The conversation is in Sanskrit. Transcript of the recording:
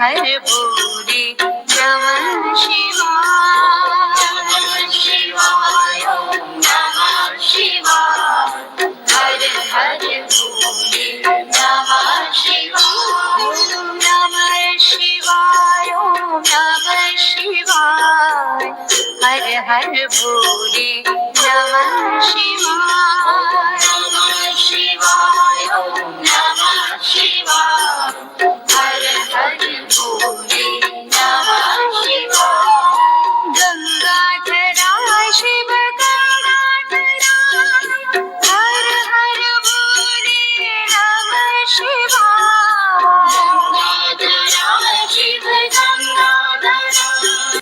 हर बोले नमः शिवाय। नमः शिवाय ओम नमः शिवाय। हर हर बोले नमः शिवाय। ओम नमः शिवाय ओम नमः शिवाय। हर हर बोले नमः शिवाय। नमः शिवाय ओम नमः शिवाय। हर हर बोले नमः शिवाय। गंगाधरा शिव गंगाधरा। हर हर बोले नमः शिवाय।